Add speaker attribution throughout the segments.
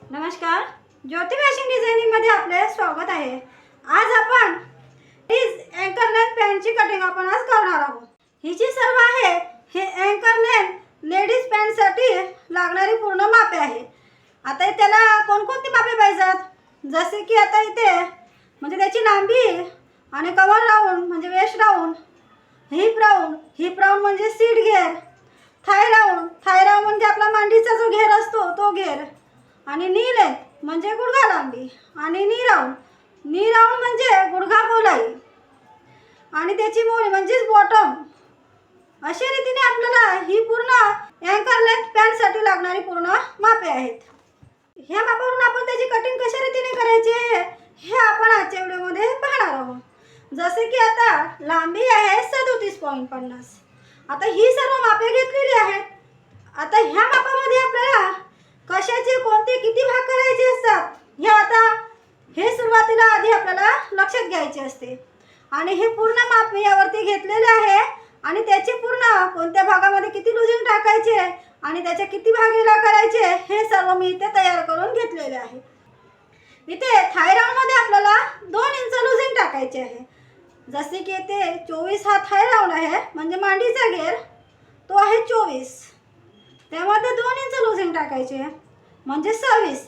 Speaker 1: नमस्कार, ज्योति fashion designing मध्ये आपले स्वागत आहे। आज आपण अँकर लेंथ पॅन्टची कटिंग आपण आज करणार आहोत। ही जी सर्व आहे हे अँकर लेंथ लेडीज पॅन्ट साठी लागणारी पूर्ण मापे आहे। आता त्याला कोणकोणती मापे पाहिजेत, जसे की आता इथे म्हणजे त्याची लांबी आणि कव्हर राऊंड म्हणजे वेस्ट राऊंड, हिप राऊंड म्हणजे सीट घेर, थाय राऊंड म्हणजे आपला मांडीचा जो घेर असतो तो घेर, आणि नी लेंथ म्हणजे गुडघा लांबी, आणि नी राऊंड म्हणजे गुडघा गोलाई, आणि त्याची मोरी म्हणजे बॉटम। अशा रीतीने आपल्याला ही पूर्ण अँकर लेंथ पॅन्ट साठी लागणारी पूर्ण मापे आहेत। ह्या मापावरून आपण त्याची कटिंग कशा रीतीने करायची आहे हे आपण आजच्या व्हिडिओमध्ये पाहणार आहोत। जसे की आता लांबी आहे 37.50। आता ही सर्व मापे घेतलेली आहेत। आता ह्या मापामध्ये आपल्याला कशाचे कोणते किती भाग करायचे असतात हे सुरुवातीला आधी आपल्याला लक्षात घ्यायचे असते, आणि हे पूर्ण माप मी यावरती घेतलेले आहे, आणि त्याचे पूर्ण कोणत्या भागामध्ये किती लूजिंग टाकायचे आणि त्याच्या किती भागीला करायचे हे सर्व मी इथे तयार करून घेतलेले आहे। इथे थाय राऊंड मध्ये आपल्याला 2 इंच लूजिंग टाकायचे आहे। जसे की इथे 24 हा थाय राऊंड आहे, म्हणजे मांडीचा घेर तो आहे 24, त्यामध्ये 2 इंच लूजिंग टाकायचे म्हणजे 26।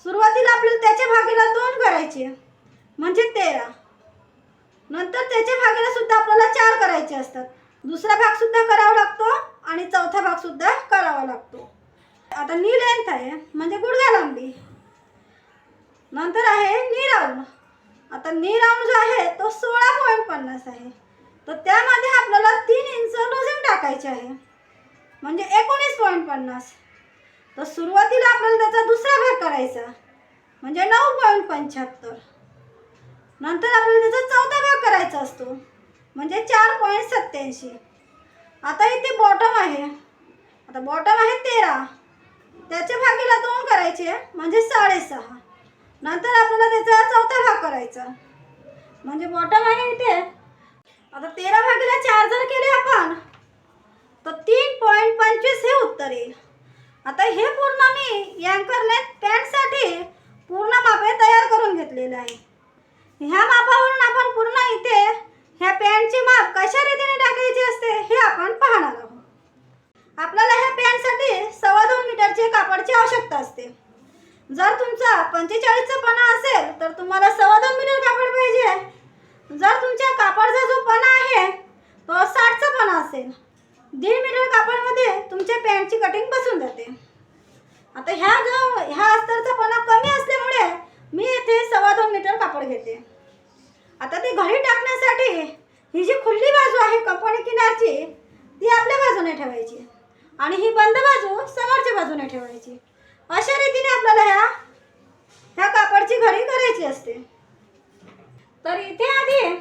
Speaker 1: सुरुवातीला आपल्याला त्याच्या भागीला 2 करायचे म्हणजे 13, नंतर त्याच्या भागीला सुद्धा आपल्याला 4 करायचे असतात, दुसरा भाग सुद्धा करावा लागतो आणि चौथा भाग सुद्धा करावा लागतो। आता नी लेंथ आहे म्हणजे गुडघा लांबी, नंतर आहे नी राऊंड। आता नी राऊंड जो आहे तो 16.50 आहे, तर त्यामध्ये आपल्याला 3 इंच लूजिंग टाकायचे आहे म्हणजे 19.50। तर सुरुवातीला आपल्याला त्याचा दुसरा भाग करायचा म्हणजे 9.75, नंतर आपल्याला त्याचा चौथा भाग करायचा असतो म्हणजे 4.87। आता इथे बॉटम आहे, आता बॉटम आहे 13, त्याच्या भागीला 2 करायचे म्हणजे 6.5, नंतर आपल्याला त्याचा चौथा भाग करायचा म्हणजे बॉटम आहे इथे। आता 13 भागीला 4 जर केले आपण तर 3.25 हे उत्तर येईल। आता हे पूर्ण मी अँकर लेंथ पॅन्ट साठी पूर्ण मापे तयार करून घेतलेले आहे। ह्या मापावरून आपण पूर्ण इथे ह्या पॅन्टचे माप कशा रीतीने टाकायचे असते हे आपण पाहणार आहोत। आपल्याला ह्या पॅन्ट साठी 2.25 मीटरचे कापडाची आवश्यकता असते। जर तुमचा 45चा पणा असेल तर तुम्हाला 2.25 मीटर कापड पाहिजे। जर तुमच्या कापडाचा जो पणा आहे तो 60चा पणा असेल, 1.5 मीटर कापडामध्ये तुमच्या पॅन्टची कटिंग बसून जाते। आता ह्या अस्तरचा पणा कमी असल्यामुळे मी इथे 2.25 मीटर कापड घेते। आता ते घडी टाकण्यासाठी ही जी खुली बाजू आहे कंपनी किनारची ती आपल्या बाजूने ठेवायची, आणि ही बंद बाजू समोरच्या बाजूने ठेवायची। अशा रीतीने आपल्याला ह्या कापडाची घडी करायची असते। तर इथे आधी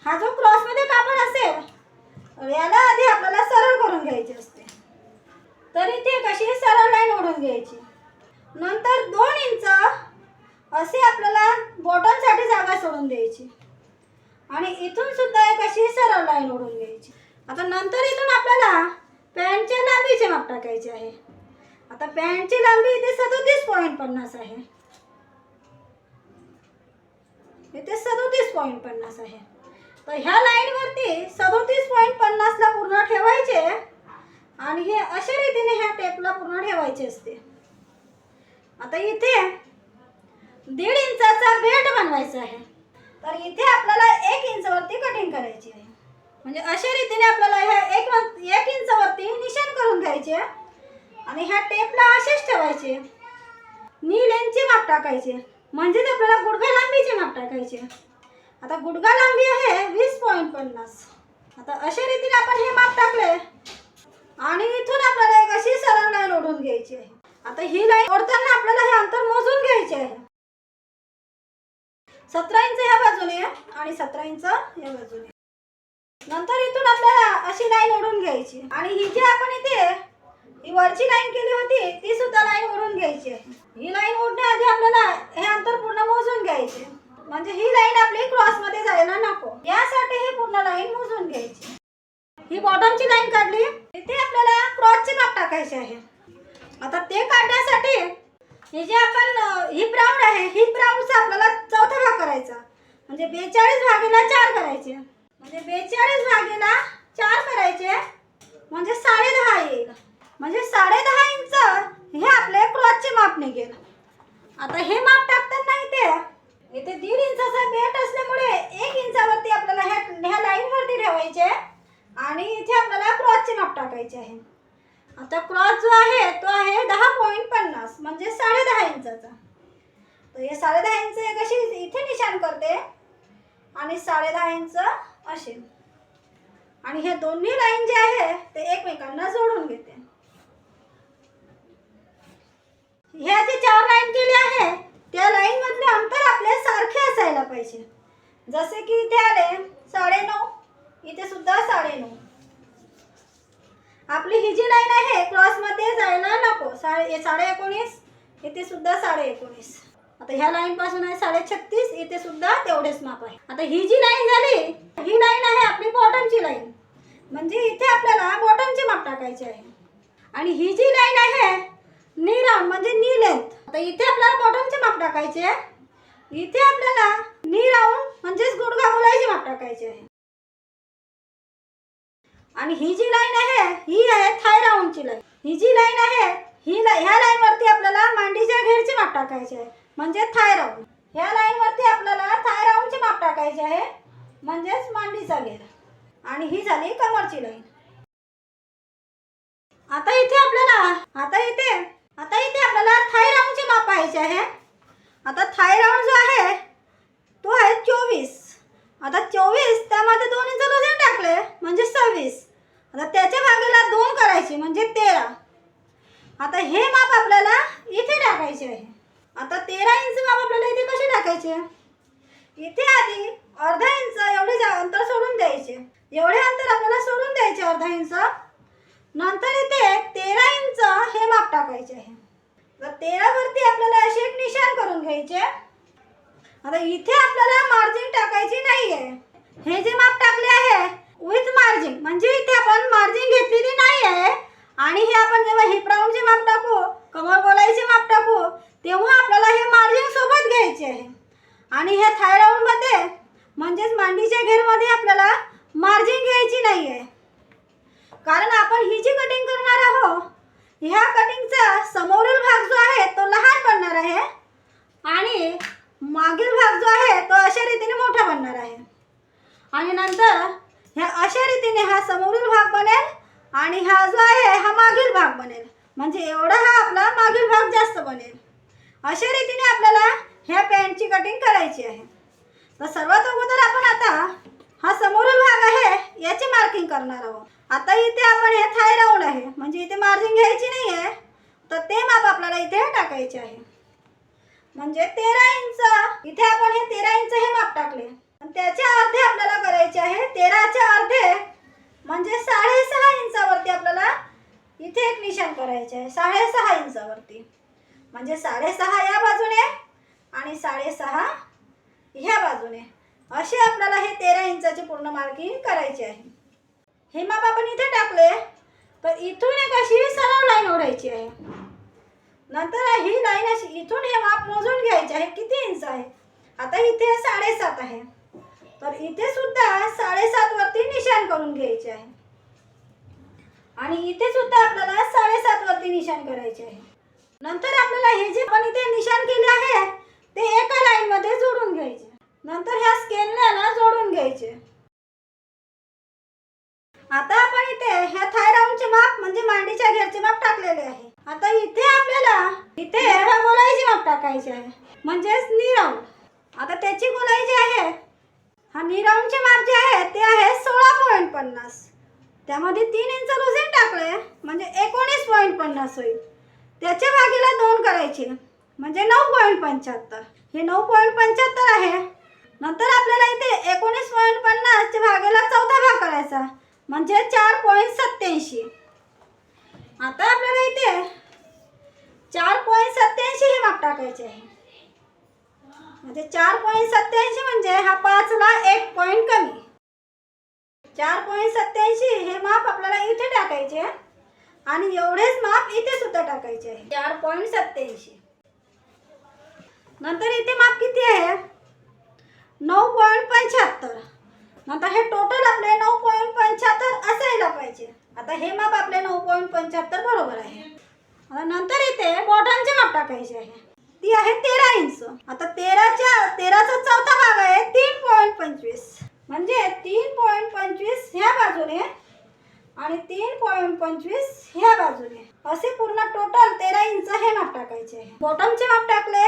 Speaker 1: हा जो क्रॉस मध्ये कापड असेल याला आधी आपल्याला सरळ करून घ्यायचे असते। तर इथे कशी सरळ लाईन ओढून घ्यायची, नंतर 2 इंच असे आपल्याला बॉटम साठी जागा सोडून द्यायची, आणि इथून सुद्धा एक अशी सरळ लाईन ओढून घ्यायची। आता नंतर इथून आपल्याला पॅन्टच्या लांबीचे माप टाकायचे आहे। आता पॅन्टची लांबी इथे 37.50 आहे, इथे 37.50 आहे। तर ह्या लाईन वरती 37.50 ला पूर्ण ठेवायचे, आणि हे अशा रीतीने ह्या टेपला पूर्ण ठेवायचे असते। आता इथे 1.5 इंचाचा बेल्ट बनवायचा आहे, तर इथे आपल्याला 1 इंच वरती कटिंग करायची आहे। म्हणजे अशा रीतीने आपल्याला ह्या 1 इंच वरती निशाण करून घ्यायचे, आणि ह्या टेपला असेच ठेवायचे। नी लेंथचे माप टाकायचे म्हणजे आपल्याला गुडघा लांबीचे माप टाकायचे। आता गुडघा लांबी आहे 20.50। आता अशा रीतीने आपण हे माप टाकले, आणि इथून आपल्याला एक अशी सरळ लाईन ओढून घ्यायची आहे। आता ही लाईन ओढताना आपल्याला हे अंतर मोजून घ्यायचे आहे। 17 इंच ह्या बाजूने आणि 17 इंच या बाजूने। नंतर इथून आपल्याला अशी लाईन ओढून घ्यायची, आणि ही जी आपण इथे ही वरची लाईन केली होती ती सुद्धा लाईन ओढून घ्यायची आहे। ही लाईन ओढण्याआधी आपल्याला हे अंतर पूर्ण मोजून घ्यायचे, म्हणजे ही लाईन आपली क्रॉस मध्ये जायला नको, यासाठी ही पूर्ण लाईन मोजून घ्यायची। ही बॉटमची लाईन काढली, इथे आपल्याला क्रॉसचे माप टाकायचे आहे। आता ते काढण्यासाठी हे जे आपण हिप राऊंड आहे, हिप राऊंडचा आपल्याला चौथा भाग करायचा, म्हणजे 42 भागीला 4 करायचे, म्हणजे 42 भागीला 4 करायचे म्हणजे 10.5 येईल, म्हणजे 10.5 इंच हे आपले क्रॉसचे माप निघेल. आता हे माप टाकताना इथे 1.5 इंचाचा बेल्ट असल्यामुळे 1 इंचावरती आपल्याला ह्या लाईनवरती ठेवायचे आणि इथे आपल्याला क्रॉसचे माप टाकायचे आहे. आता क्रॉस जो आहे तो आहे 10.50 म्हणजे 10.5 इंचाचा. तर हे 10.5 इंच एक अशी इथे निशाण करते आणि 10.5 इंच असे, आणि हे दोन्ही लाईन जे आहे ते एकमेकांना जोडून घेते. ह्या जे 4 लाईन केले आहे त्या लाईन मधले अंतर आपले सारखे असायला पाहिजे. जसे की इथे आले 9.5, इथे सुद्धा 9.5. आपली ही जी लाईन आहे क्रॉस मध्ये जायला नको. 19.5, इथे सुद्धा 19.5. आता ह्या लाईन पासून आहे 36.5, इथे सुद्धा तेवढेच माप आहे. आता ही जी लाईन झाली, ही लाईन आहे आपली बॉटमची लाईन, म्हणजे इथे आपल्याला बॉटमचे माप टाकायचे आहे. आणि ही जी लाईन आहे नी राऊंड म्हणजे नी लेंथ, आता इथे आपल्याला बॉटमचे माप टाकायचे, इथे आपल्याला नी राऊंड म्हणजेच गुडघा गोलाईचे माप टाकायचे आहे. आणि ही जी लाईन आहे ही आहे थाय राऊंडची लाईन. ही जी लाईन आहे ह्या लाईन वरती आपल्याला मांडीच्या घेरचे माप टाकायचे आहे, म्हणजे थाय राऊंड. ह्या लाईन वरती आपल्याला थाय राऊंडचे माप टाकायचे आहे, म्हणजेच मांडीचा घेर. आणि ही झाली कमरची लाईन. आता इथे आपल्याला थाय राऊंडचे माप पाहायचे आहे. आता थाय राऊंड जो आहे तो आहे 24. आता 24 त्यामध्ये 2 इंच लूजन टाकले म्हणजे 26. आता त्याच्या भागीला 2 करायचे म्हणजे 13. आता हे माप आपल्याला इथे टाकायचे आहे. आता 13 इंच माप आपल्याला इथे कसे टाकायचे, इथे आधी अर्धा इंच एवढे अंतर सोडून द्यायचे, एवढे अंतर आपल्याला सोडून द्यायचे अर्धा इंच. नंतर इथे 13 इंच हे माप टाकायचे आहे. तर 13 वरती आपल्याला असे एक निशाण करून घ्यायचे. आता इथे आपल्याला मार्जिन टाकायची नाहीये. हे जे माप टाकले आहे विथ मार्जिन, म्हणजे इथे आपण मार्जिन घेतलेली नाही आहे. आणि हे आपण जेव्हा हिप राऊंडचे माप टाकू, कमर गोलाईचे माप टाकू, तेव्हा आपल्याला हे मार्जिन सोबत घ्यायचे आहे. आणि हे थाय राऊंड मध्ये म्हणजेच मांडीच्या घेर मध्ये आपल्याला मार्जिन घ्यायची नाही आहे, कारण आपण ही जी कटिंग करणार आहोत ह्या कटिंगचा समोरील भाग जो आहे तो लहान बनणार आहे आणि मागील भाग जो आहे तो अशा रीतीने मोठा बनणार आहे. आणि नंतर ह्या अशा रीतीने हा समोरील भाग बनेल आणि हा जो आहे हा मागील भाग बनेल, म्हणजे एवढा हा आपला मागील भाग जास्त बनेल. अशा रीतीने आपल्याला ह्या पॅन्टची कटिंग करायची आहे. तर सर्वात अगोदर आपण आता हा समोरील भाग आहे याची मार्किंग करणार आहोत. आता इथे आपण हे थाय राऊंड आहे, म्हणजे इथे मार्जिन घ्यायची नाही आहे, तर ते माप आपल्याला इथे टाकायचे आहे, म्हणजे 13 इंच. इथे आपण हे 13 इंच हे माप टाकले आणि त्याचे अर्धे आपल्याला करायचे आहे. 13चे अर्धे म्हणजे 6.5 इंचावरती आपल्याला इथे एक निशाण करायचे आहे. 6.5 इंचावरती म्हणजे 6.5 या बाजूने आणि 6.5 ह्या बाजूने, असे आपल्याला हे 13 इंचाचे पूर्ण मार्किंग करायचे आहे. हे माप आपण इथे टाकले तर इथून एक अशी सरळ लाईन ओढायची आहे. नंतर ही लाईन अशी इथून हे माप मोजून घ्यायचे आहे किती इंच आहे. आता इथे 7.5 आहे, तर इथे सुद्धा 7.5 वरती निशाण करून घ्यायचे आहे आणि इथे सुद्धा आपल्याला 7.5 वरती निशाण करायचे आहे. नंतर आपल्याला हे जे आपण इथे निशाण केले आहे ते एका लाईन मध्ये जोडून घ्यायचे. नंतर ह्या स्केलला जोडून घ्यायचे. आता आपण इथे ह्या थाय राऊंडचे माप म्हणजे मांडीच्या घेरचे माप टाकलेले आहे. आता इथे आपल्याला इथे ह्या गोलाईचे माप टाकायचे आहे, म्हणजेच नी राऊंड. आता त्याची गोलाई जी आहे, हा नी राऊंडचे माप जे आहे ते आहे 16.50. त्यामध्ये 3 इंच लूजन टाकले म्हणजे 19.50 होईल. त्याच्या भागीला 2 करायचे म्हणजे 9.75. हे 9.75 आहे. नंतर आपल्याला इथे 19.50 च्या भागीला चौथा भाग करायचा म्हणजे 4.87. आता आपल्याला इथे 4.87 हे माप टाकायचे आहे, म्हणजे 4.87 म्हणजे हा 5 ला 1 पॉइंट कमी. 4.87 हे माप आपल्याला इथे टाकायचे आणि एवढेच माप इथे सुद्धा टाकायचे आहे 4.87. नंतर इथे माप किती आहे 9.75. नंतर हे टोटल आपले 9.75 असायला पाहिजे. आता हे माप आपले 9.75 बरोबर आहे. आता नंतर इथे बॉटमचे माप टाकायचे आहे. ती आहे 13 इंच. आता 13चा चौथा भाग आहे 3.25. म्हणजे 3.25 ह्या बाजूने आणि 3.25 ह्या बाजूने असे पूर्ण टोटल 13 इंच हे माप टाकायचे आहे. बॉटमचे माप टाकले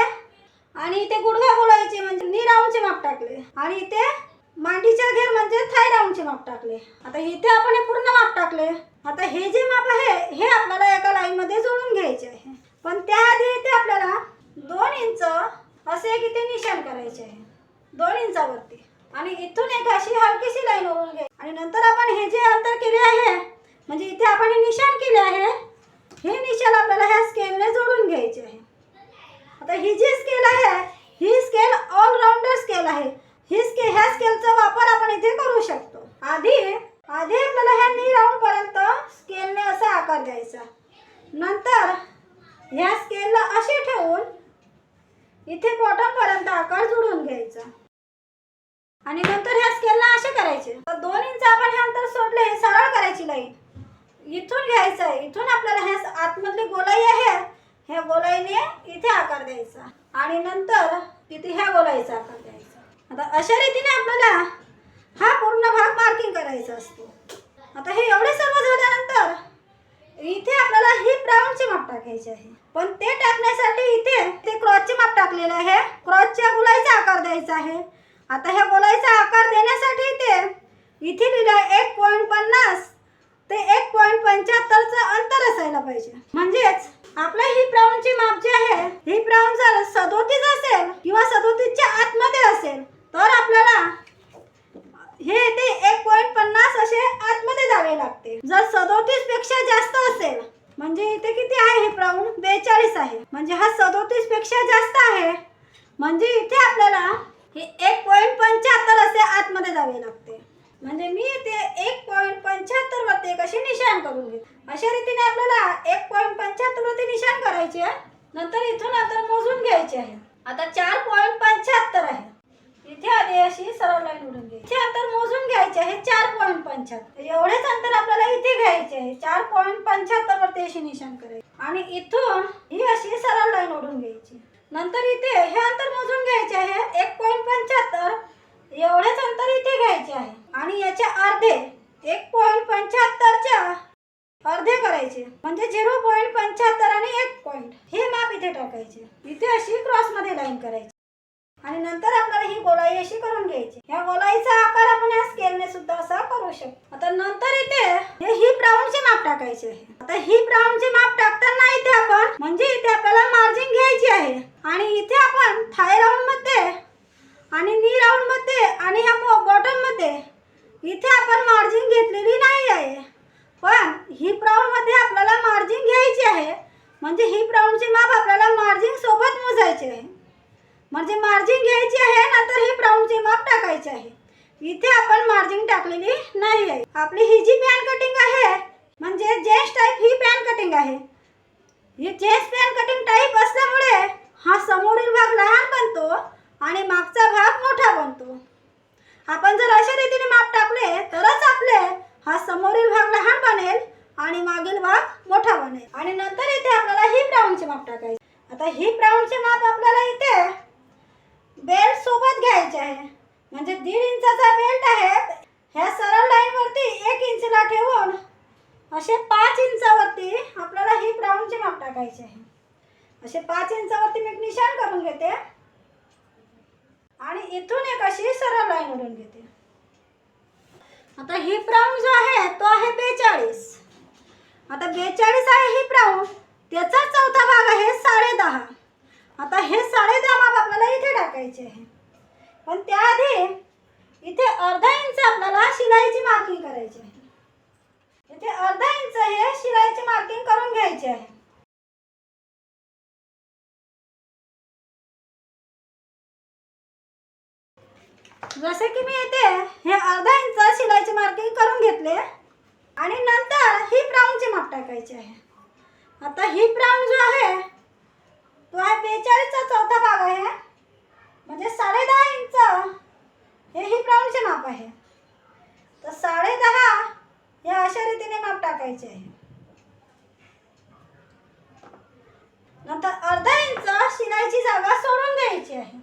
Speaker 1: आणि इथे गुडघा गोलायचे म्हणजे नी राऊंडचे माप टाकले आणि इथे मांडीच्या घेर म्हणजे थाय राऊंडचे माप टाकले. आता इथे आपण हे पूर्ण माप टाकले. आता हे जे माप आहे हे आपल्याला एका लाईन मध्ये जोडून घ्यायचे आहे. पण त्याआधी इथे आपल्याला 2 इंच असे एक इथे निशाण करायचे आहे 2 इंचावरती आणि इथून एक अशी हलकीशी लाईन ओढून घ्यायची आणि नंतर आपण हे जे अंतर केले आहे म्हणजे इथे आपण हे निशाण केले आहे हे निशाण आपल्याला ह्या स्केलने जोडून घ्यायचे आहे. आता ही जी स्केल आहे ही स्केल ऑलराऊंडर स्केल आहे. ह्या स्केलचा वापर आपण इथे करू शकतो. आधी आपल्याला ह्या नी राऊंड पर्यंत स्केलने असा आकार द्यायचा. नंतर ह्या स्केलला असे ठेवून इथे बॉटम पर्यंत आकार जोडून घ्यायचा आणि नंतर ह्या स्केलला असे करायचे. 2 इंच आपण हे अंतर सोडले सरळ करायची लाईन इथून घ्यायचं आहे. इथून आपल्याला ह्या आतमधली गोलाई आहे ह्या गोलाईने इथे आकार द्यायचा आणि नंतर तिथे ह्या गोलाईचा आकार द्यायचा. आता अशा रीतीने आपल्याला हा पूर्ण भाग मार्किंग करायचा असतो. आता हे एवढे सर्व झाल्यानंतर इथे आपल्याला हिप राऊंडचे माप टाकायचे आहे. पण ते टाकण्यासाठी इथे क्रॉसचे माप टाकलेले आहे. क्रॉसच्या गोलाईचा आकार द्यायचा आहे. आता ह्या गोलाईचा आकार देण्यासाठी इथे लिहिलं आहे 1.50 ते 1.75चं अंतर असायला पाहिजे. म्हणजेच आपल्या हिप राऊंडचे माप जे आहे हिप राऊंड जर 37 असेल किंवा 37च्या आतमध्ये असेल तर आपल्याला हे ते 1.50 असे आतमध्ये जावे लागते. जर 37 पेक्षा जास्त असेल म्हणजे इथे किती आहे हिप राऊंड 42 आहे म्हणजे हा 37 पेक्षा जास्त आहे म्हणजे इथे आपल्याला हे 1.75 असे आतमध्ये जावे लागते. म्हणजे मी इथे 1.75 वरती कशी निशाण करून घेते. अशा रीतीने आपल्याला 1.75 वरती निशाण करायचे. नंतर इथून अंतर मोजून घ्यायचे आहे. आता 4.75 आहे. इथे आधी अशी सरळ लाईन ओढून घ्यायची. इथे अंतर मोजून घ्यायचे आहे 4.75. एवढेच अंतर आपल्याला इथे घ्यायचे आहे. 4.75 वरती अशी निशाण करायची आणि इथून ही अशी सरळ लाईन ओढून घ्यायची. नंतर इथे हे अंतर मोजून घ्यायचे आहे 1.75. एवढेच अंतर इथे घ्यायचे आहे आणि याचे अर्धे 1.75च्या अर्धे करायचे म्हणजे 0.75 आणि 1 पॉइंट हे माप इथे टाकायचे. इथे अशी क्रॉस मध्ये लाईन करायची आणि नंतर आपल्याला ही गोलाई अशी करून घ्यायची. ह्या गोलाईचा आकार आपण या स्केलने सुद्धा असा करू शकतो. आता नंतर इथे हे हिप राऊंडचे माप टाकायचे आहे. आता हिप राऊंडचे माप टाकताना इथे आपण म्हणजे इथे आपल्याला मार्जिन घ्यायची आहे आणि इथे आपण थाय राऊंड मध्ये आणि नी राऊंड मध्ये आणि ह्या बॉटम मध्ये इथे आपण मार्जिन घेतलेली नाही आहे. पण हिप राऊंड मध्ये आपल्याला मार्जिन घ्यायची आहे म्हणजे हिप राऊंडचे माप आपल्याला मार्जिन सोबत मोजायचे आहे. म्हणजे मार्जिन घ्यायची आहे नंतर हिप राऊंडचे माप टाकायचे आहे. इथे आपण मार्जिन टाकलेली नाही आहे. आपली ही जी पॅन कटिंग आहे म्हणजे जेंट्स टाईप ही पॅन कटिंग आहे. ही जेंट्स पॅन कटिंग टाईप असल्यामुळे हा समोरील भाग लहान बनतो आणि मागचा भाग मोठा बनतो. आपण जर अशा रीतीने माप टाकले तरच आपले हा समोरील भाग लहान बनेल आणि मागील भाग मोठा बनेल. आणि नंतर इथे आपल्याला हिप राऊंडचे माप टाकायचे. आता हिप राऊंडचे माप आपल्याला इथे बेल्ट सोबत घ्यायचे आहे म्हणजे 1.5 इंचाचा बेल्ट आहे. ह्या सरळ लाईन वरती 1 इंचला ठेवून असे 5 इंचावरती आपल्याला हिप राऊंडचे माप टाकायचे आहे. असे 5 इंचावरती मी निशाण करून घेते आणि इथून एक अशी सरळ लाईन ओढून घेते. आता हिप राऊंड जो आहे तो आहे 42. आता 42 आहे हिप राऊंड. त्याचा चौथा भाग आहे 10.5. आता हे 10.5 माप आपल्याला इथे टाकायचे आहे. पण त्याआधी इथे अर्धा इंच आपल्याला शिलाईची मार्किंग करायची आहे. इथे अर्धा इंच हे शिलाईची मार्किंग करून घ्यायचे आहे. जसे की मी इथे हे अर्धा इंच शिलाईची मार्किंग करून घेतले आणि नंतर हिप राऊंडचे माप टाकायचे आहे. आता हिप राऊंड जो आहे तो आहे 42चा चौथा भाग आहे, म्हणजे 10.5 इंच हे हिप राऊंडचे माप आहे. तर 10.5 या अशा रीतीने माप टाकायचे आहे. नंतर अर्धा इंच शिलाईची जागा सोडून द्यायची आहे.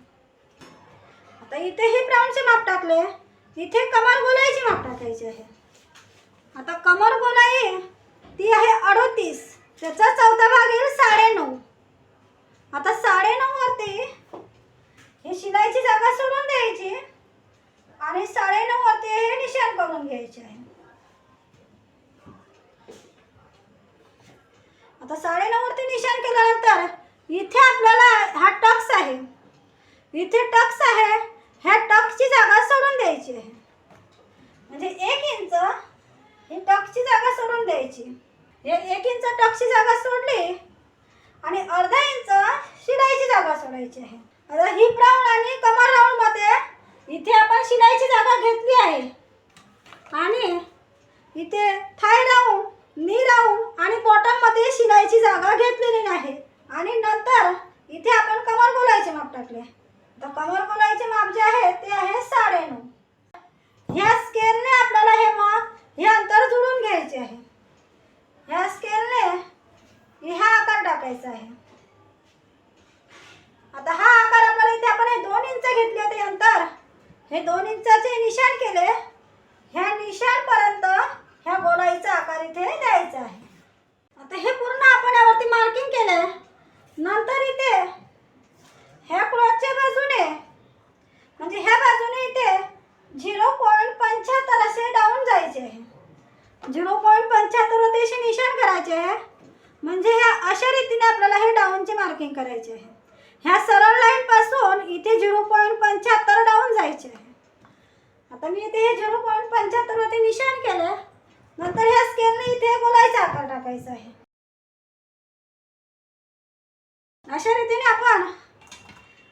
Speaker 1: आता इथे हिप राऊंडचे माप टाकले, इथे कमर गोलाईची माप टाकायची आहे. आता कमर गोलाई ती आहे 38, त्याचा चौथा भाग येईल 9.5. आता 9.5 वरती ही शिलाईची जागा सोडून द्यायची आणि 9.5 वरती हे निशाण करून घ्यायचे आहे. आता 9.5 वरती निशाण केल्यानंतर इथे आपल्याला हा टक्स आहे, इथे टक्स आहे, ह्या टक्सची जागा सोडून द्यायची आहे. म्हणजे 1 इंच ही टक्सची जागा सोडून द्यायची. हे 1 इंच टक्सची जागा सोडली आणि अर्धा इंच शिलाईची जागा सोडायची आहे. आता हिप राऊंड आणि कमर राऊंड मध्ये इथे आपण शिलाईची जागा घेतली आहे आणि इथे थाय राऊंड, नी राऊंड आणि बॉटम मध्ये शिलाईची जागा घेतलेली नाही. आणि नंतर इथे आपण कमर गोलाईचे माप टाकले. तर कमर गोलाईचे माप जे आहे ते आहे 9.5. ह्या स्केलने आपल्याला हे अंतर जुळून घ्यायचे आहे. ह्या स्केलने हा आकार टाकायचा आहे. आता हा आकार आपल्याला इथे आपण हे 2 इंच घेतले ते अंतर, हे 2 इंचाचे निशाण केले. ह्या निशाण पर्यंत ह्या गोलाईचा आकार इथे द्यायचा आहे. आता हे पूर्ण आपण यावरती मार्किंग केले. नंतर इथे ह्या क्लॉथच्या बाजूने म्हणजे ह्या बाजूने इथे 0.75 असे डाऊन जायचे आहे. 0.75 वरती निशाण करायचे आहे. म्हणजे ह्या अशा रीतीने आपल्याला हे डाऊनचे मार्किंग करायचे आहे. ह्या सरळ लाईन पासून इथे 0.75 डाऊन जायचे आहे. आता मी इथे हे 0.75 वरती निशाण केलं. नंतर ह्या स्केलने इथे गोलाईचा आकार टाकायचा आहे. अशा रीतीने आपण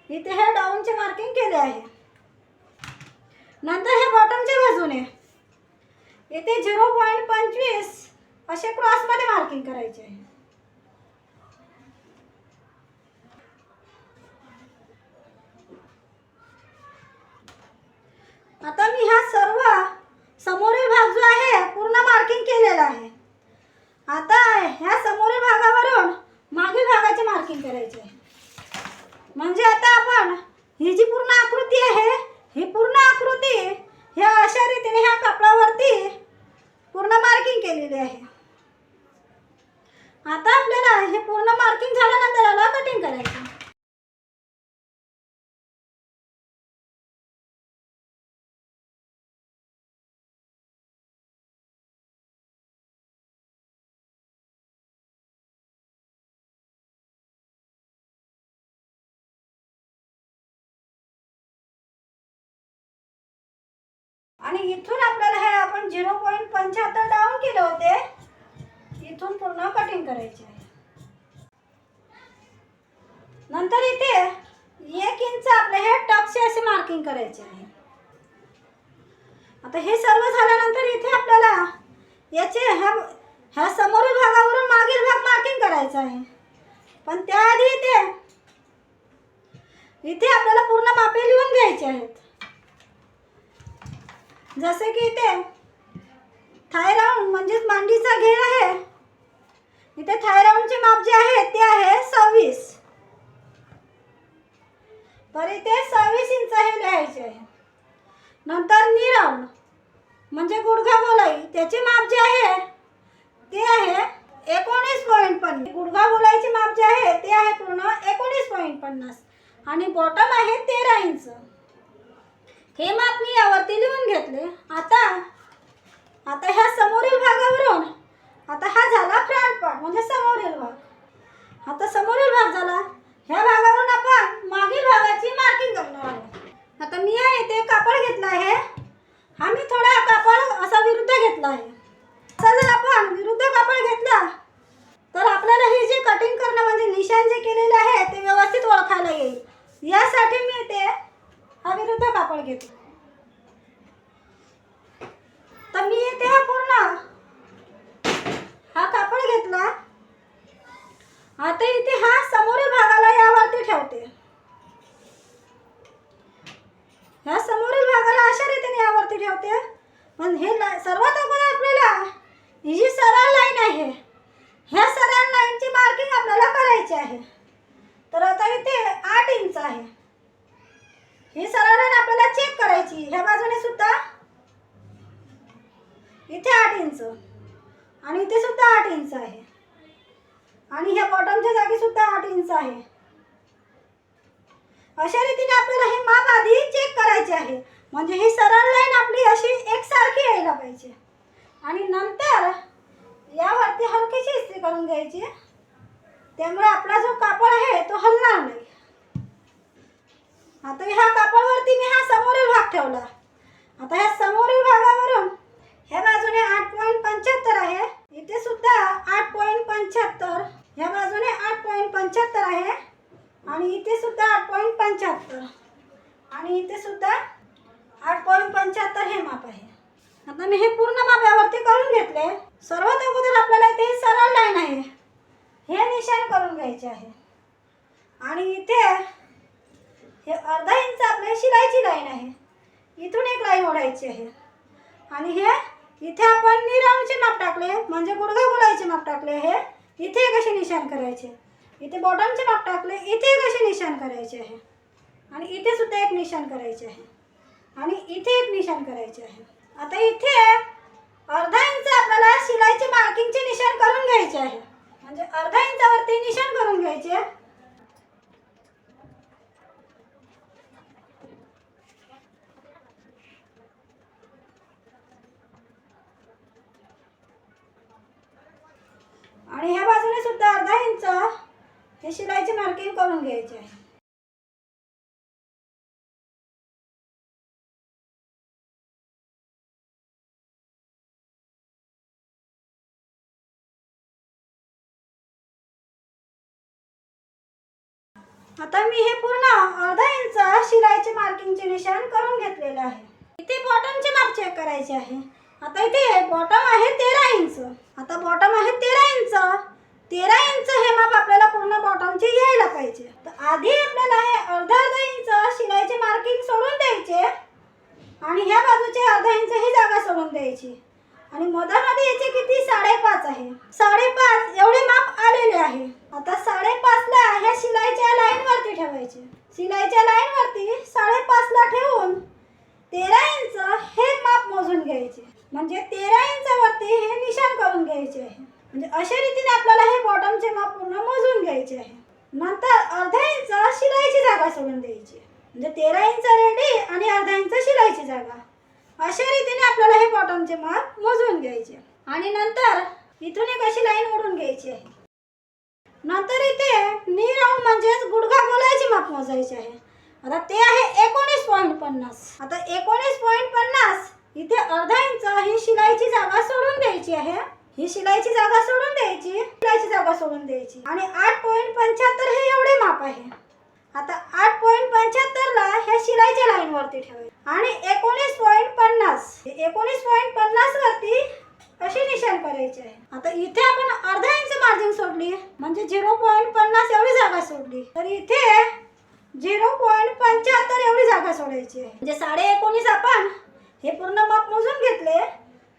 Speaker 1: इथे हे डाऊनचे मार्किंग केले आहे. नंतर हे बॉटमच्या बाजूने इथे 0.25 असे क्रॉस मध्ये मार्किंग करायचे आहे. आता मी हा सर्व समोरील भाग जो आहे पूर्ण मार्किंग केलेला आहे. आता ह्या समोरील भागावरून मागील भागाची मार्किंग करायची आहे. म्हणजे आता आपण ही जी पूर्ण आकृती आहे, ही पूर्ण आकृती ह्या अशा रीतीने ह्या कापडावरती पूर्ण मार्किंग केलेली आहे. आता आपल्याला हे पूर्ण मार्किंग झाल्यानंतर याला कटिंग करायचं. आणि इथून आपल्याला हे आपण 0.75 डाऊन केले होते, इथून पूर्ण कटिंग करायचे आहे. नंतर इथे 1 इंच आपले हे टक्सचे असे मार्किंग करायचे आहे. आता हे सर्व झाल्यानंतर इथे आपल्याला याचे ह्या समोरील भागावरून मागील भाग मार्किंग करायचा आहे. पण त्याआधी इथे आपल्याला पूर्ण मापे लिहून घ्यायचे आहेत. जसे की इथे थाय राऊंड म्हणजे मांडीचा घेर आहे, इथे थाय राऊंडचे माप जे आहे ते आहे 26. तर इथे 26 इंच हे लिहायचे आहे. नंतर नी राऊंड म्हणजे गुडघा गोलाई, त्याचे माप जे आहे ते आहे 19.50. गुडघा गोलाईचे माप जे आहे ते आहे पूर्ण 19.50 आणि बॉटम आहे 13 इंच. हे माप मी यावरती लिहून घेतले. आता ह्या समोरील भागावरून आता हा झाला फ्रंट पार्ट म्हणजे समोरील भाग. आता समोरील भाग झाला, ह्या भागावरून आपण मागील भागाची मार्किंग करणार आहोत. आता मी इथे कापड घेतला आहे. हा मी थोडा कापड असा विरुद्ध घेतला आहे. असा जर आपण विरुद्ध कापड घेतला तर आपल्याला ही जी कटिंग करणं म्हणजे निशाण जे केलेले आहे ते व्यवस्थित ओळखायला येईल. यासाठी मी इथे हा विरुद्ध कापड घेतला. तर मी इथे पूर्ण हा कापड घेतला आता इथे हा समोरील भागाला यावरती ठेवते. ह्या समोरील भागाला अशा रीतीने यावरती ठेवते. पण हे सर्वात अगोदर आपल्याला ही जी सरळ लाईन आहे ह्या सरळ लाईनची मार्किंग आपल्याला करायची आहे. तर आता इथे 8 इंच आहे. ही सरळ लाईन आपल्याला चेक करायची. ह्या बाजूने सुद्धा इथे 8 इंच आणि इथे सुद्धा 8 इंच आहे आणि ह्या बॉटमच्या जागी सुद्धा 8 इंच आहे. अशा रीतीने आपल्याला हे माप आधी चेक करायचे आहे. म्हणजे ही सरळ लाईन आपली अशी एकसारखी यायला पाहिजे. आणि नंतर यावरती हलकीशी इस्त्री करून घ्यायची. त्यामुळे आपला जो कापड आहे तो हलणार नाही. आता ह्या कापडावरती मी हा समोरील भाग ठेवला. आता ह्या समोरील भागावरून ह्या बाजूने 8.75 आहे. इथे सुद्धा 8.75. ह्या बाजूने 8.75 आहे आणि इथे सुद्धा 8.75 आणि इथे सुद्धा 8.75 हे माप आहे. आता मी हे पूर्ण माप यावरती करून घेतले. सर्वात अगोदर आपल्याला इथे सरळ लाईन आहे हे निशाण करून घ्यायचे आहे. आणि इथे हे अर्धा इंच आपल्या शिलाईची लाईन आहे. इथून एक लाईन ओढायची आहे आणि हे इथे आपण नी राऊंडचे माप टाकले म्हणजे गुडघा गोलाईचे माप टाकले आहे. इथे कसे निशाण करायचे. इथे बॉटमचे माप टाकले. इथे कसे निशाण करायचे आहे आणि इथे सुद्धा एक निशाण करायचे आहे आणि इथे एक निशाण करायचे आहे. आता इथे अर्धा इंच आपल्याला शिलाईचे मार्किंगचे निशाण करून घ्यायचे आहे. म्हणजे अर्धा इंचावरती निशाण करून घ्यायचे. आणि ह्या बाजूने सुद्धा अर्धा इंच हे शिलाईचे मार्किंग करून घ्यायचे आहे. आता मी हे पूर्ण अर्धा इंच शिलाईचे मार्किंगचे निशाण करून घेतलेले आहे. इथे बॉटमचे माप चेक करायचे आहे. आता इथे बॉटम आहे 13 इंच. आता बॉटम आहे 13 इंच. 13 इंच हे माप आपल्याला पूर्ण बॉटमचे यायला पाहिजे. तर आधी आपल्याला हे अर्धा इंच शिलाईचे मार्किंग सोडून द्यायचे आणि ह्या बाजूचे अर्धा इंच ही जागा सोडून द्यायची आणि मधामध्ये याचे किती 5.5 आहे. 5.5 एवढे माप आलेले आहे. आता 5.5 ला ह्या शिलाईच्या लाईन वरती ठेवायचे. शिलाईच्या लाईन वरती 5.5 ला ठेवून 13 इंच हे माप मोजून घ्यायचे. म्हणजे 13 इंचावरती हे निशाण करून घ्यायचे आहे. म्हणजे अशा रीतीने आपल्याला हे बॉटमचे माप पूर्ण मोजून घ्यायचे आहे. नंतर अर्धा इंच शिलाईची जागा सोडून द्यायची. म्हणजे 13 इंच रेडी आणि अर्धा इंच शिलाईची जागा. अशा रीतीने आपल्याला हे बॉटमचे माप मोजून घ्यायचे आणि नंतर इथून एक अशी लाईन ओढून घ्यायची आहे. नंतर इथे नी राऊंड म्हणजेच गुडघा गोलाईचे माप मोजायचे आहे. आता ते आहे 19.50. आता 19.50 इथे अर्धा इंच ही शिलाईची जागा सोडून द्यायची आहे. ही शिलाईची जागा सोडून द्यायची. शिलाईची जागा सोडून द्यायची आणि 8.75 हे एवढे माप आहे. आता 8.75 ला ह्या शिलाईच्या लाईन वरती ठेवायचे आणि 19.50 19.50 वरती अशी निशाण करायची आहे. आता इथे आपण अर्धा इंच मार्जिन सोडली म्हणजे 0.50 एवढी जागा सोडली. तर इथे 0.75 एवढी जागा सोडायची आहे. म्हणजे 19.5 आपण हे पूर्ण माप मोजून घेतले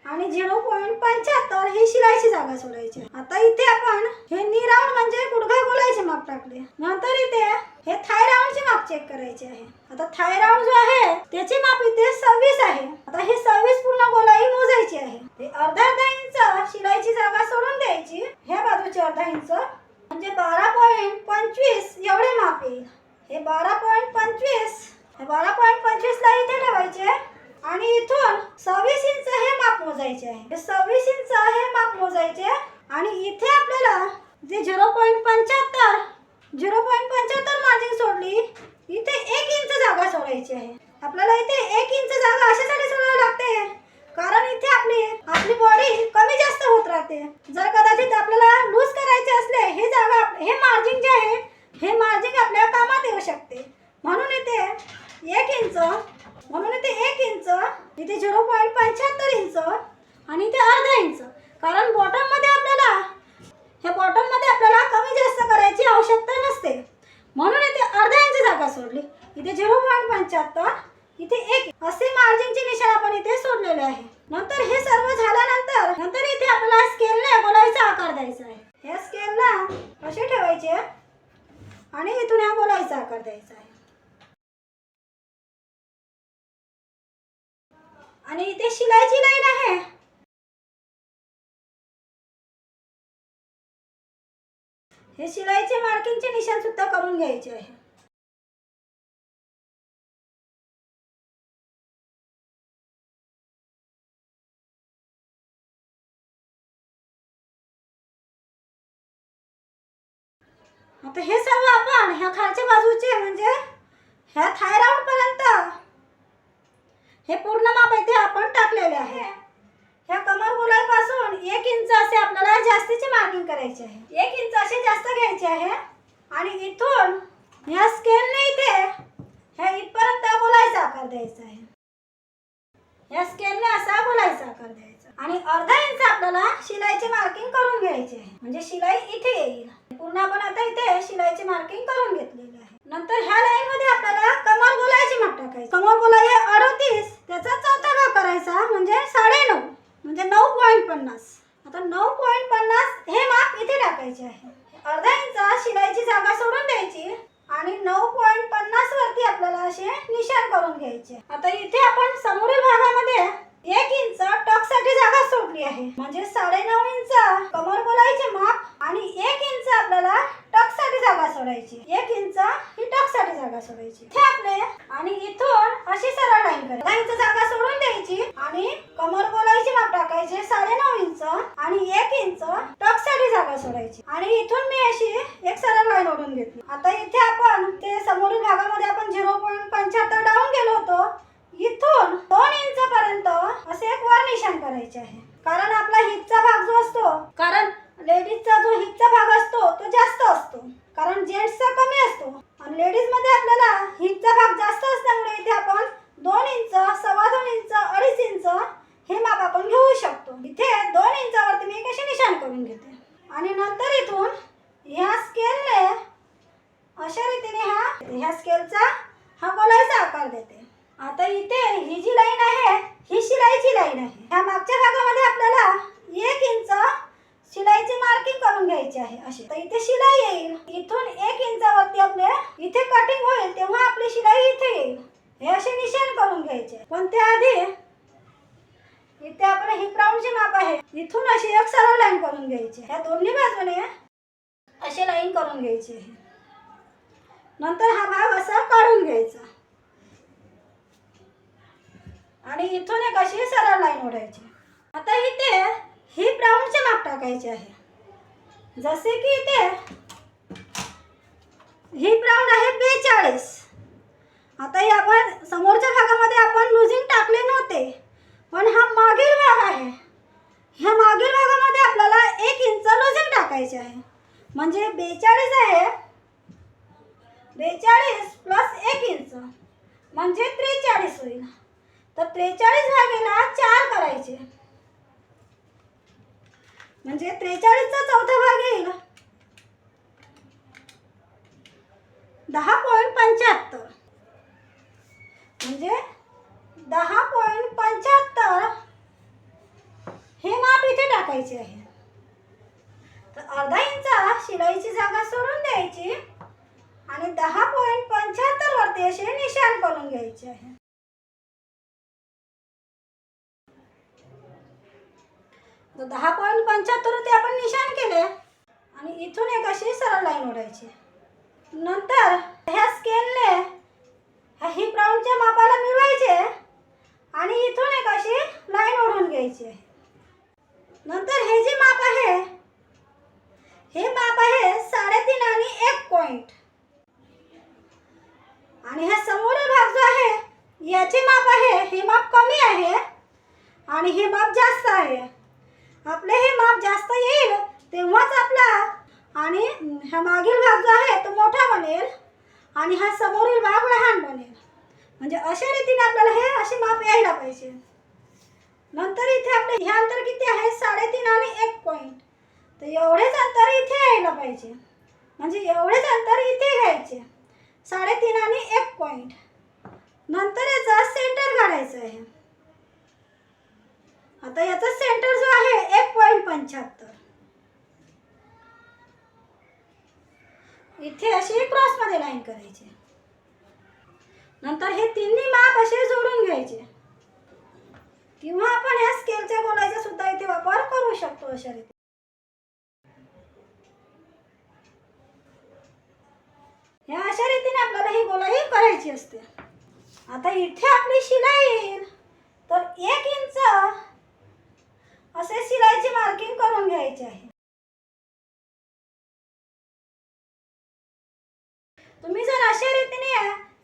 Speaker 1: आणि 0.75 ही शिलाईची जागा सोडायची. आता इथे आपण हे नी राऊंड म्हणजे गुडघा गोलाईचे माप टाकले. नंतर इथे हे थाय राऊंडचे माप चेक करायचे आहे. आता थाय राऊंड जो आहे त्याचे माप इथे 26 आहे. आता हे 26 पूर्ण गोलाई मोजायची आहे. हे अर्धा इंच शिलाईची जागा सोडून द्यायची. ह्या बाजूचे अर्धा इंच म्हणजे 12.25 एवढे माप येईल. हे 12.25 ला इथे ठेवायचे आणि इथून 26 इंच हे माप मोजायचे आहे. 26 इंच हे माप मोजायचे आणि इथे आपल्याला जे 0.75 मार्जिन सोडली इथे 1 इंच जागा सोडायची आहे. आपल्याला इथे 1 इंच जागा अशासाठी सोडावी लागते कारण इथे आपली बॉडी कमी जास्त होत राहते. जर कदाचित आपल्याला लूज करायचे असले हे जागा हे मार्जिन जे आहे हे मार्जिन आपल्या कामात येऊ शकते. म्हणून इथे 1 इंच इथे 0.75 इंच आणि इथे अर्धा इंच. कारण बॉटम मध्ये आपल्याला कमी जास्त सोडली. इथे 0.75, इथे 1 असे मार्जिनचे निशाण आपण इथे सोडलेले आहे. नंतर हे सर्व झाल्यानंतर इथे आपल्याला स्केलने गोलाईचा आकार द्यायचा आहे. ह्या स्केलला असे ठेवायचे आणि इथून ह्या गोलाईचा आकार द्यायचा आहे. आणि इथे शिलाईची लाईन आहे. हे शिलाईचे मार्किंगचे निशाण सुद्धा करून घ्यायचे आहे. आता हे सर्व आपण ह्या खालच्या बाजूचे म्हणजे ह्या थाय राऊंड पर्यंत हे पूर्ण माप इथे आपण टाकलेले आहे. ह्या कमर गोलाईपासून 1 इंच असे आपल्याला जास्तीची मार्किंग करायची आहे. 1 इंच असे जास्त घ्यायचे आहे आणि इथून ह्या स्केलने इथे ह्या इथपर्यंत गोलाईचा आकार द्यायचा आहे. ह्या स्केलने असा गोलाईचा आकार द्यायचा आणि अर्धा इंच आपल्याला शिलाईची मार्किंग करून घ्यायची आहे. म्हणजे शिलाई इथे येईल. पूर्ण आपण आता इथे शिलाईची मार्किंग करून घेतलेली आहे. नंतर ह्या लाईन मध्ये आपल्याला कमर गोलाईची माप टाकायची. कमर गोलाई 38, त्याचा चौथा भाग करायचा म्हणजे 9.5 म्हणजे 9.50. आता 9.50 हे माप इथे टाकायचे आहे. अर्धा इंच शिलाईची जागा सोडून द्यायची आणि 9.50 वरती आपल्याला असे निशाण करून घ्यायचे. आता इथे आपण समोरील भागामध्ये 1 इंच टक साठी जागा सोडली आहे. म्हणजे 9.5 इंच कमर गोलाईचे माप आणि 1 इंच आपल्याला टक साठी जागा सोडायची. 1 इंच ही टक साठी जागा सोडायची. इथे आपले आणि इथून अशी सरळ लाईन करायची. 1 इंच जागा सोडून द्यायची आणि कमर गोलाईचे माप टाकायचे 9.5 इंच आणि 1 इंच टक साठी जागा सोडायची आणि इथून मी अशी एक सरळ लाईन ओढून घेतली. आता इथे आपण ते समोरील भागामध्ये आपण 0.75 डाऊन गेलो होतो. इथून 2 इंच पर्यंत असे एक वर निशाण करायचे आहे. कारण आपला हिपचा भाग जो असतो, कारण लेडीजचा जो हिपचा भाग असतो तो जास्त असतो, कारण जेंट्सचा कमी असतो आणि लेडीज मध्ये आपल्याला हिपचा भाग जास्त असल्यामुळे इथे आपण 2 इंच, 2.25 इंच, 2.5 इंच हे माप आपण घेऊ शकतो. इथे 2 इंचावरती मी कसे निशाण करून घेते आणि नंतर इथून ह्या स्केलने अशा रीतीने ह्या स्केलचा हा गोलाईचा आकार देते. आता इथे ही जी लाईन आहे ही शिलाईची लाईन आहे. ह्या मागच्या भागामध्ये आपल्याला 1 इंच शिलाईची मार्किंग करून घ्यायची आहे. अशी तर इथे शिलाई येईल. इथून 1 इंचावरती आपले इथे कटिंग होईल तेव्हा आपली शिलाई इथे येईल. हे असे निशाण करून घ्यायचे. पण त्याआधी इथे आपण हिप राऊंडचे माप आहे. इथून अशी एक सरळ लाईन करून घ्यायची. ह्या दोन्ही बाजूने अशी लाईन करून घ्यायची आहे. नंतर हा भाग असा काढून घ्यायचा आणि इथून एक अशी सरळ लाईन ओढायची. आता इथे हिप राऊंडचे माप टाकायचे आहे. जसे की इथे हिप राऊंड आहे 42. आता हे आपण समोरच्या भागामध्ये आपण लुजिंग टाकले नव्हते, पण हा मागील भाग आहे. ह्या मागील भागामध्ये आपल्याला 1 इंच लुजिंग टाकायचे आहे. म्हणजे 42 आहे. 42 प्लस 1 इंच म्हणजे 43 होईल. तर 43 भागेला 4 करायचे म्हणजे 43 चा चौथा भाग येईल 10.75 म्हणजे 10.75 हे माप इथे टाकायचे आहे. तर अर्धा इंच शिलाईची जागा सोडून द्यायची आणि 10.75 वरती असे निशाण करून घ्यायचे आहे. तर 10.75 वरती आपण निशाण केले आणि इथून एक अशी सरळ लाईन ओढायची. नंतर ह्या स्केलने ह्या हिप राऊंडच्या मापाला मिळवायचे आणि इथून एक अशी लाईन ओढून घ्यायची आहे. नंतर हे जे माप आहे हे माप आहे 3.5 आणि 1 पॉइंट आणि हा समोरील भाग जो आहे याचे माप आहे हे माप कमी आहे आणि हे माप जास्त आहे. आपले हे माप जास्त येईल तेव्हाच आपला आणि हा मागील भाग जो आहे तो मोठा बनेल आणि हा समोरील भाग लहान बनेल. म्हणजे अशा रीतीने आपल्याला हे असे माप यायला पाहिजे. नंतर इथे आपले हे अंतर किती आहे 3.5 आणि 1 पॉइंट. तर एवढेच अंतर इथे यायला पाहिजे. म्हणजे एवढेच अंतर इथे घ्यायचे. 3.5 आणि 1 पॉइंट. नंतर याचा सेंटर काढायचं आहे. आता याचा सेंटर जो आहे 1.75. इथे अशी क्रॉस मध्ये लाईन करायची. नंतर हे तिन्ही माप असे जोडून घ्यायचे, किंवा आपण ह्या स्केलच्या गोलाचा सुद्धा इथे वापर करू शकतो. अशा रीती ह्या अशा रीतीने आपल्याला ही गोलाई करायची असते. आता इथे आपली शिलाई येईल तर 1 इंच असे शिलाईची मार्किंग करून घ्यायची आहे. तुम्ही जर अशा रीतीने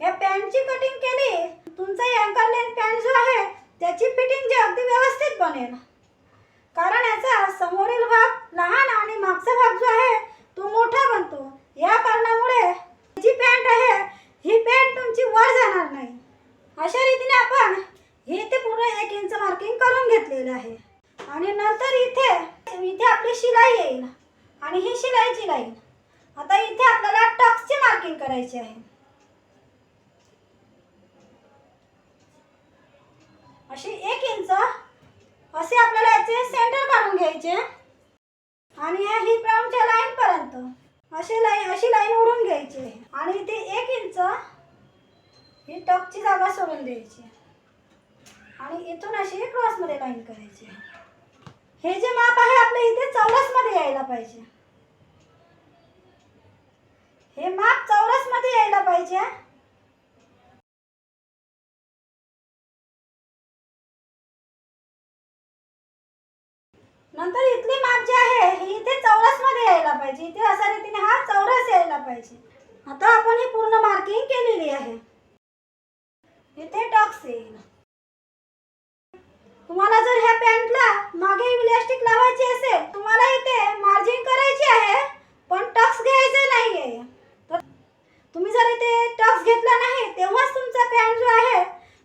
Speaker 1: या पॅन्टची कटिंग केली, तुमचा अँकर लेंथ पॅन्ट जो आहे त्याची फिटिंग जी अगदी व्यवस्थित बनेल. कारण याचा समोरील भाग लहान आणि मागचा भाग जो आहे तो मोठा बनतो. या कारणामुळे जी पॅन्ट आहे ही पॅन्ट तुमची वर जाणार नाही. अशा रीतीने आपण हे ते पूर्ण 1 इंच मार्किंग करून घेतलेलं आहे. आणि नंतर इथे आपली शिलाई येईल आणि ही शिलाईची लाईन. आता इथे आपल्याला टक्सची मार्किंग करायची आहे. अशी 1 इंच असे आपल्याला याचे सेंटर काढून घ्यायचे आणि या हिप राऊंडच्या लाईन पर्यंत अशी लाईन ओढून घ्यायची आणि इथे 1 इंच ही टक्सची जागा सोडून द्यायची आणि इथून अशी क्रॉस मध्ये लाईन करायची. हे जे माप आहे आपल्या इथे चौरस मध्ये यायला पाहिजे. हे माप चौरस मध्ये यायला पाहिजे. नंतर इथली माप जे आहे हे इथे चौरस मध्ये यायला पाहिजे. इथे अशा रीतीने हा चौरस यायला पाहिजे. आता आपण ही पूर्ण मार्किंग केलेली आहे. इथे टक्स येईल. तुम्हाला जर ह्या पॅन्टला मागे इलास्टिक लावायची असेल, तुम्हाला इथे मार्जिन करायची आहे पण टक्स घ्यायचा नाहीये. तर तुम्ही जर इथे टक्स घेतला नाही तेव्हाच तुमचा पॅन्ट जो आहे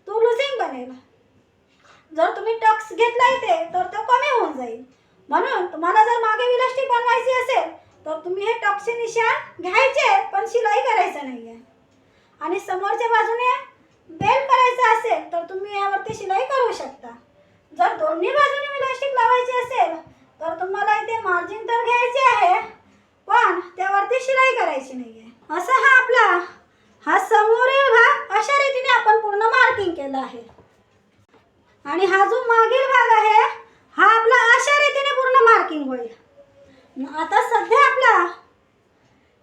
Speaker 1: तो लूजिंग बनेल. जर तुम्ही टक्स घेतला इथे तर तो कमी होऊन जाईल. म्हणून तुम्हाला जर मागे इलास्टिक बनवायची असेल तर तुम्ही हे टक्सचे निशाण घ्यायचे पण शिलाई करायचं नाहीये. आणि समोरच्या बाजूने बेल्ट करायचा असेल तर तुम्ही यावरती शिलाई करू शकता. जर दोन्ही बाजूने इलास्टिक लावायची असेल तर तुम्हाला इथे मार्जिन तर घ्यायचे आहे पण त्यावरती शिलाई करायची नाहीये. असा हा समोरील भाग अशा रीतीने आपण पूर्ण मार्किंग केला आहे. आणि हा जो मागील भाग आहे हा आपला अशा रीतीने पूर्ण मार्किंग होईल. आता सध्या आपला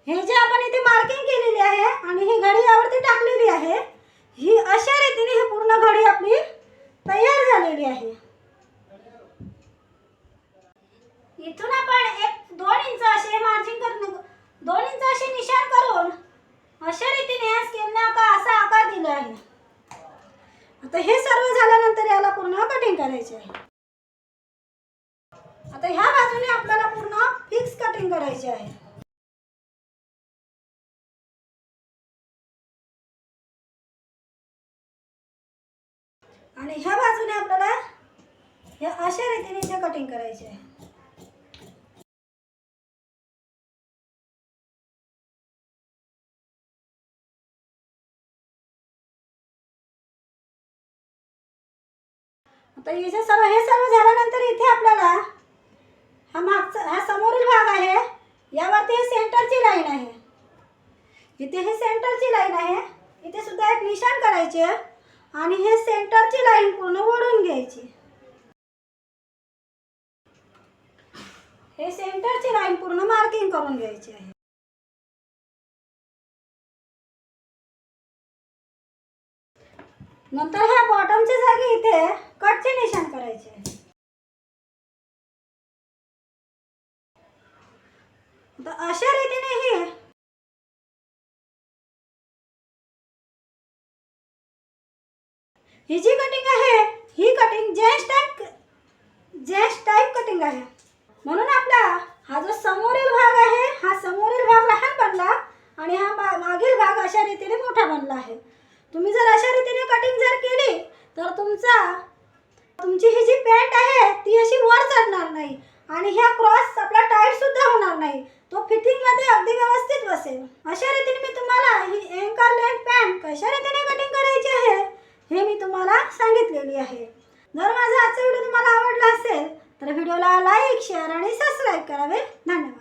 Speaker 1: हे जे आपण इथे मार्किंग केलेली आहे आणि ही घडी यावरती टाकलेली आहे, ही अशा रीतीने ही पूर्ण घडी आपली तयार झालेली आहे. इथून आपण 2 इंच असे मार्जिन करून 2 इंच असे निशाण करून अशा रीतीने या स्केलने असा आकार दिला आहे. आता हे सर्व झाल्यानंतर याला पूर्ण कटिंग करायचे आहे. आता ह्या बाजूने आपल्याला पूर्ण फिक्स कटिंग करायची आहे. आणि ह्या बाजूने आपल्याला हे अशा रीतीने इथे कटिंग करायची आहे. आता हे सर्व झाल्यानंतर इथे आपल्याला हा समोरील भाग आहे यावरती हे सेंटरची लाईन आहे. इथे हे सेंटरची लाईन आहे. इथे सुद्धा एक निशाण करायचे आणि हे सेंटरची लाईन पूर्ण ओढून घ्यायची. हे सेंटरची लाईन पूर्ण मार्किंग करून घ्यायची आहे. नंतर ह्या बॉटमच्या जागी इथे कटचे निशाण करायचे. अशा रीतीने ही जी कटिंग आहे ही कटिंग जेस्ट टाइप कटिंग आहे. म्हणून आपला हा जो समोरील भाग आहे हा समोरील भाग लहान बनला आणि हा मागील भाग अशा रीतीने मोठा बनला आहे. तुम्ही जर अशा रीतीने कटिंग जर केली तर तुमची ही जी पॅन्ट आहे ती अशी वर चढणार नाही आणि ह्या क्रॉस आपला टाईट सुद्धा होणार नाही, तो फिटिंग मध्ये अगदी व्यवस्थित बसेल. अशा रीतीने मी तुम्हाला ही अँकर लेंथ पॅन्ट कशा रीतीने कटिंग करायची आहे हे मी तुम्हाला सांगितलेली आहे. जर माझा आजचा व्हिडिओ तुम्हाला आवडला असेल तर व्हिडिओला लाईक, शेअर आणि सबस्क्राईब करावे. धन्यवाद.